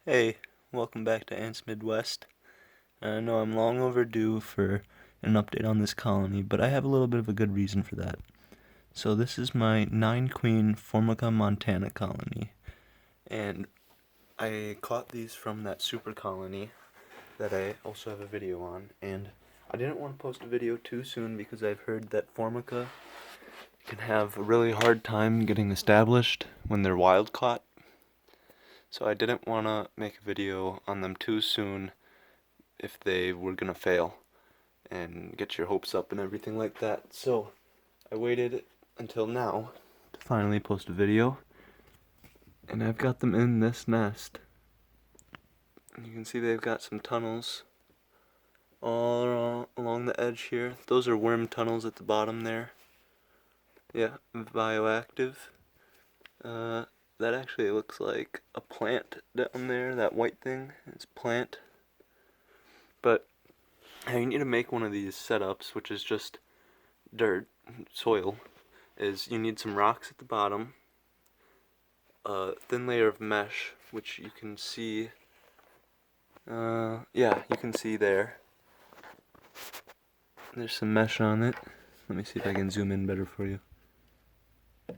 Hey, welcome back to Ants Midwest. I know I'm long overdue for an update on this colony, but I have a little bit of a good reason for that. So this is my 9-queen Formica Montana colony, and I caught these from that super colony that I also have a video on, and I didn't want to post a video too soon because I've heard that Formica can have a really hard time getting established when they're wild caught. So I didn't want to make a video on them too soon if they were gonna fail and get your hopes up and everything like that. So I waited until now to finally post a video, and I've got them in this nest. You can see they've got some tunnels all along the edge here. Those are worm tunnels at the bottom there. Yeah, bioactive. That actually looks like a plant down there. That white thing is plant. But how you need to make one of these setups, which is just dirt, soil, is you need some rocks at the bottom, a thin layer of mesh, which you can see, yeah, you can see there. There's some mesh on it. Let me see if I can zoom in better for you. If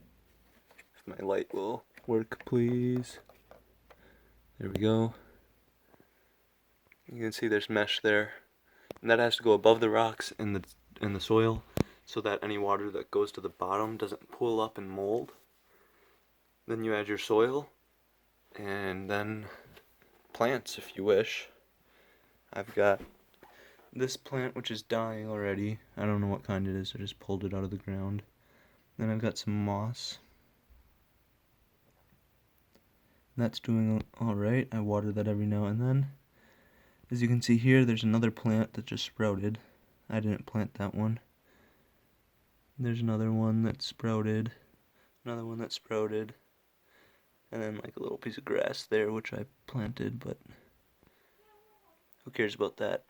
my light will work, please. There we go. You can see there's mesh there, and that has to go above the rocks in the soil, so that any water that goes to the bottom doesn't pool up and mold. Then you add your soil, and then plants if you wish. I've got this plant which is dying already. I don't know what kind it is, I just pulled it out of the ground. Then I've got some moss. That's doing alright. I water that every now and then. As you can see here, there's another plant that just sprouted. I didn't plant that one. There's another one that sprouted. Another one that sprouted. And then like a little piece of grass there which I planted, but who cares about that?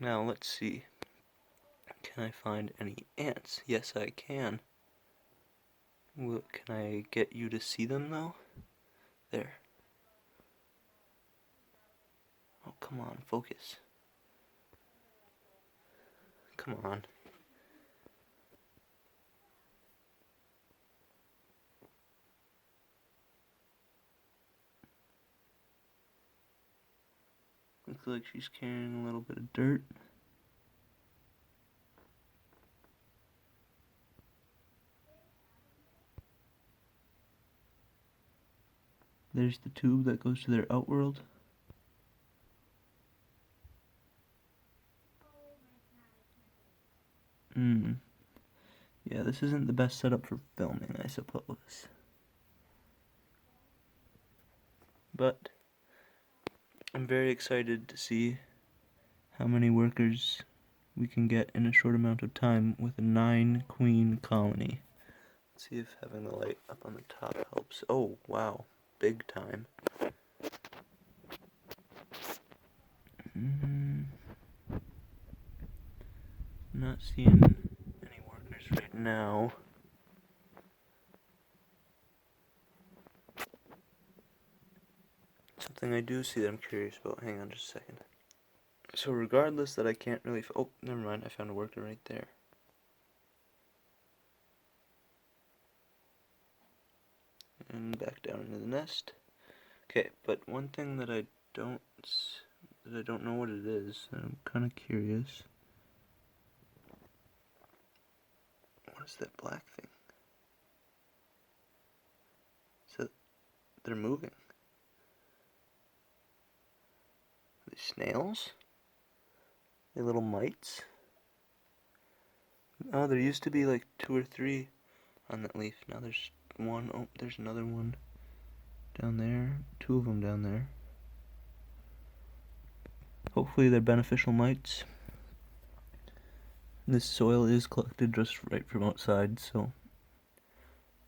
Now let's see. Can I find any ants? Yes, I can. Can I get you to see them though? There. Oh, come on, focus. Come on. Looks like she's carrying a little bit of dirt. There's the tube that goes to their outworld. Yeah, this isn't the best setup for filming, I suppose. But I'm very excited to see how many workers we can get in a short amount of time with a 9-queen colony. Let's see if having the light up on the top helps. Oh, wow. Big time. Not seeing any workers right now. Something I do see that I'm curious about. Hang on just a second. So regardless that I can't really... Oh, never mind. I found a worker right there. And back down into the nest. Okay, but one thing that I don't know what it is, and I'm kind of curious. What is that black thing? So they're moving. Are they snails? Are they little mites? Oh, there used to be like 2 or 3 on that leaf. Now there's one. Oh, there's another one down there. 2 of them down there. Hopefully they're beneficial mites. This soil is collected just right from outside, so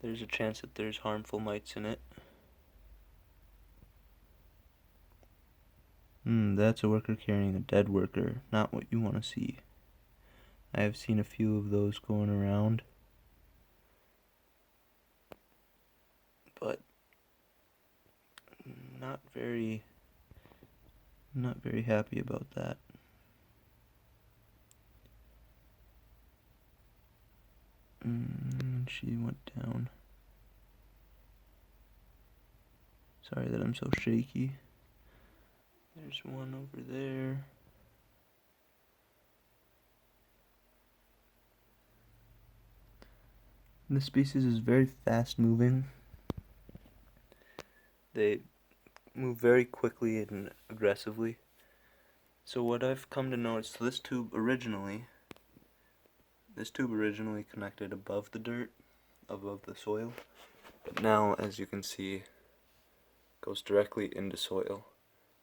there's a chance that there's harmful mites in it. That's a worker carrying a dead worker. Not what you want to see. I have seen a few of those going around. But not very I'm not very happy about that. She went down. Sorry that I'm so shaky. There's one over there. This species is very fast moving. They move very quickly and aggressively. So what I've come to notice, this tube originally connected above the dirt, above the soil, but now, as you can see, goes directly into soil,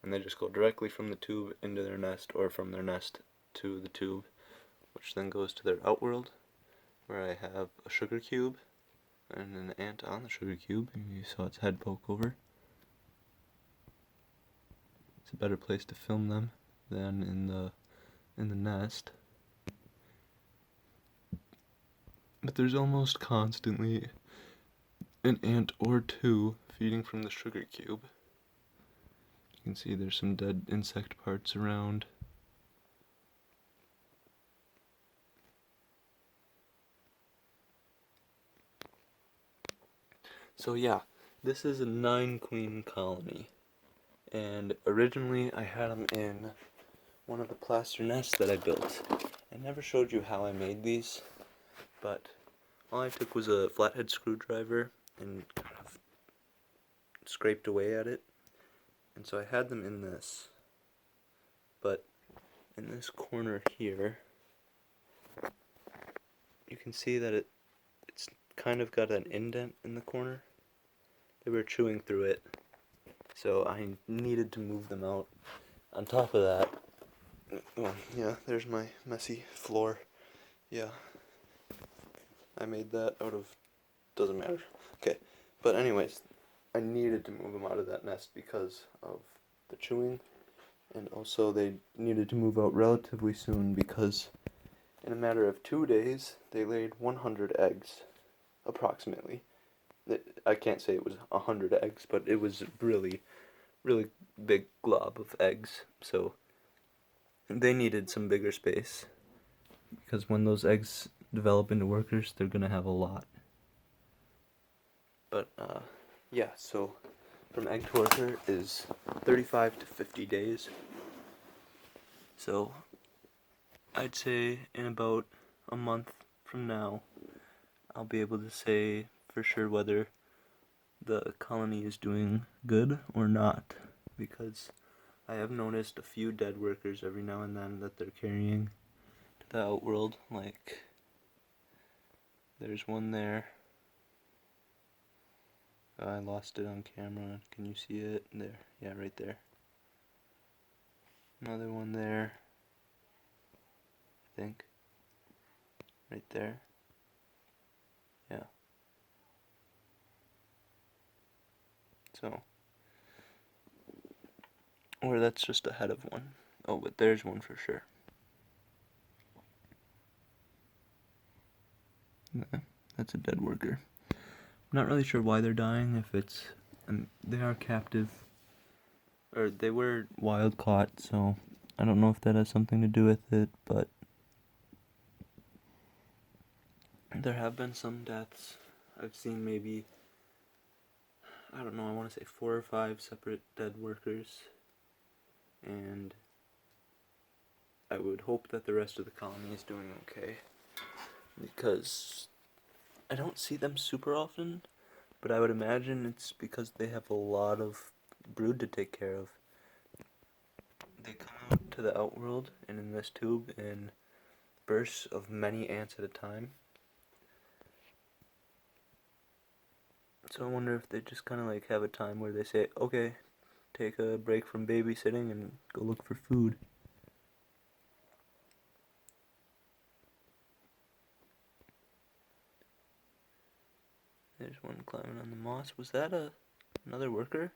and they just go directly from the tube into their nest, or from their nest to the tube, which then goes to their outworld, where I have a sugar cube and an ant on the sugar cube. You saw its head poke over. It's a better place to film them than in the nest. But there's almost constantly an ant or two feeding from the sugar cube. You can see there's some dead insect parts around. So yeah, this is a 9-queen colony, and originally I had them in one of the plaster nests that I built. I never showed you how I made these, but all I took was a flathead screwdriver and kind of scraped away at it, and so I had them in this, but in this corner here, you can see that it's kind of got an indent in the corner. They were chewing through it, so I needed to move them out. On top of that, well, yeah, there's my messy floor. Yeah, I made that out of, doesn't matter. Okay, but anyways, I needed to move them out of that nest because of the chewing, and also they needed to move out relatively soon because in a matter of 2 days, they laid 100 eggs, approximately. I can't say it was 100 eggs, but it was really, really big glob of eggs, so they needed some bigger space, because when those eggs develop into workers, they're gonna have a lot. But, yeah, so from egg to worker is 35 to 50 days. So I'd say in about a month from now, I'll be able to say for sure whether the colony is doing good or not, because I have noticed a few dead workers every now and then that they're carrying to the outworld. Like, there's one there. I lost it on camera. Can you see it? There. Yeah, right there. Another one there. I think. Right there. Yeah. So. Or that's just ahead of one. Oh, but there's one for sure. Yeah, that's a dead worker. I'm not really sure why they're dying, if it's... they are captive. Or they were wild caught, so I don't know if that has something to do with it, but there have been some deaths. I've seen maybe, I don't know, I want to say 4 or 5 separate dead workers, and I would hope that the rest of the colony is doing okay, because I don't see them super often, but I would imagine it's because they have a lot of brood to take care of. They come out to the outworld and in this tube in bursts of many ants at a time. So I wonder if they just kind of like have a time where they say, okay, take a break from babysitting and go look for food. There's one climbing on the moss. Was that another worker?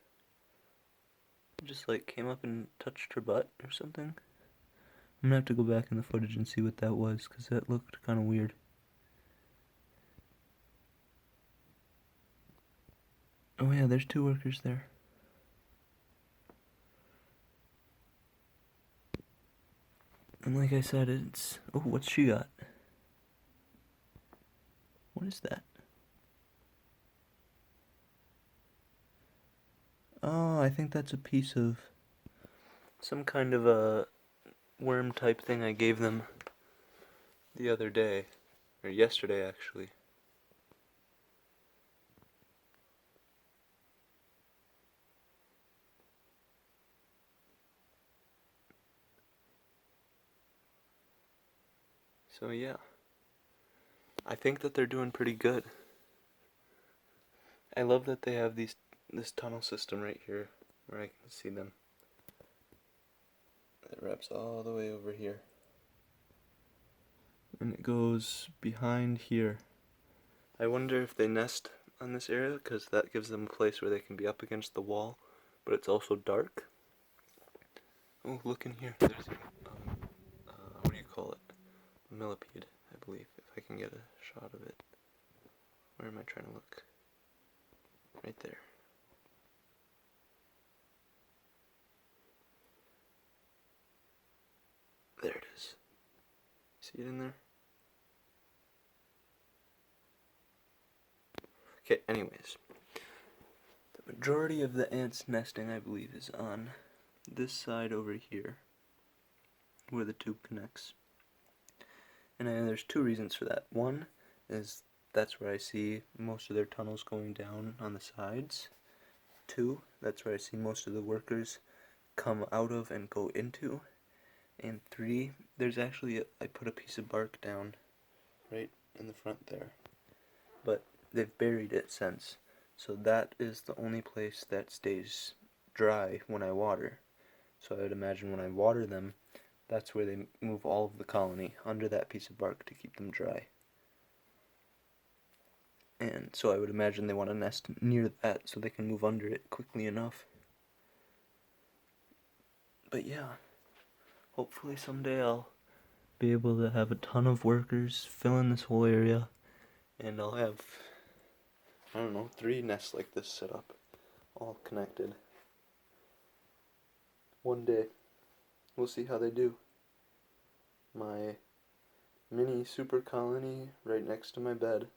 Just like came up and touched her butt or something? I'm gonna have to go back in the footage and see what that was, because that looked kind of weird. Oh yeah, there's 2 workers there. And like I said, it's... Oh, what's she got? What is that? Oh, I think that's a piece of some kind of a worm type thing I gave them the other day. Or yesterday, actually. So yeah, I think that they're doing pretty good. I love that they have this tunnel system right here where I can see them. It wraps all the way over here. And it goes behind here. I wonder if they nest on this area because that gives them a place where they can be up against the wall, but it's also dark. Oh, look in here. There's what do you call it? A millipede, I believe, if I can get a shot of it. Where am I trying to look? Right there. There it is. See it in there? Okay, anyways. The majority of the ants nesting, I believe, is on this side over here, where the tube connects. And there's two reasons for that. One is that's where I see most of their tunnels going down on the sides. Two, that's where I see most of the workers come out of and go into. And three, there's actually I put a piece of bark down right in the front there, but they've buried it since, so that is the only place that stays dry when I water. So I would imagine when I water them, that's where they move all of the colony, under that piece of bark to keep them dry. And so I would imagine they want to nest near that so they can move under it quickly enough. But yeah, hopefully someday I'll be able to have a ton of workers fill in this whole area, and I'll have, I don't know, 3 nests like this set up, all connected. One day, we'll see how they do. My mini-supercolony right next to my bed.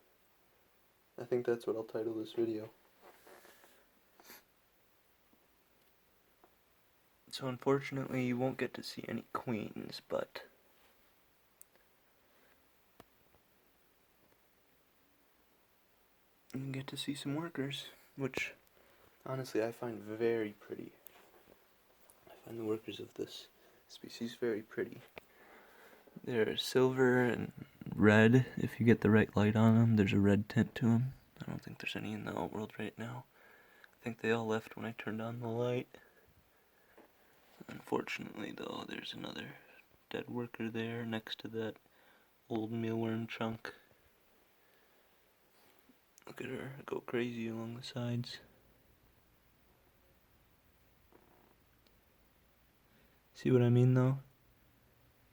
I think that's what I'll title this video. So unfortunately you won't get to see any queens, but you can get to see some workers, which honestly I find very pretty. I find the workers of this species very pretty. They're silver and red if you get the right light on them. There's a red tint to them. I don't think there's any in the outworld right now. I think they all left when I turned on the light. Unfortunately though, there's another dead worker there next to that old mealworm chunk. Look at her go crazy along the sides. See what I mean though?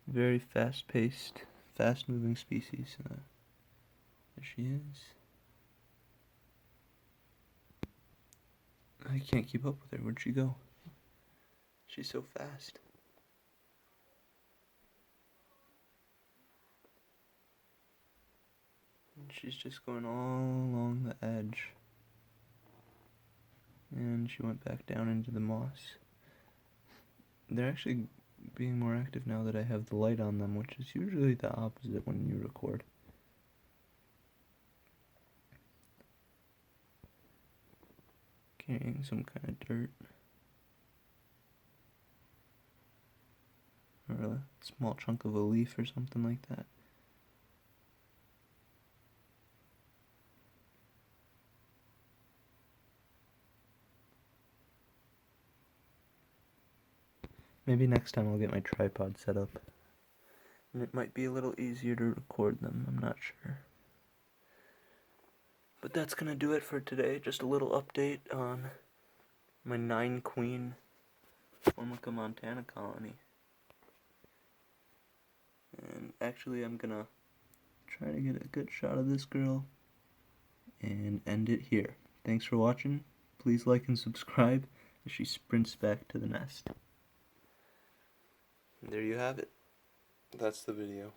Very fast-paced, fast-moving species. There she is. I can't keep up with her. Where'd she go? She's so fast. And she's just going all along the edge. And she went back down into the moss. They're actually being more active now that I have the light on them, which is usually the opposite when you record. Carrying some kind of dirt. Or a small chunk of a leaf or something like that. Maybe next time I'll get my tripod set up. And it might be a little easier to record them, I'm not sure. But that's gonna do it for today. Just a little update on my 9-queen Formica Montana colony. And actually I'm gonna try to get a good shot of this girl and end it here. Thanks for watching. Please like and subscribe as she sprints back to the nest. And there you have it. That's the video.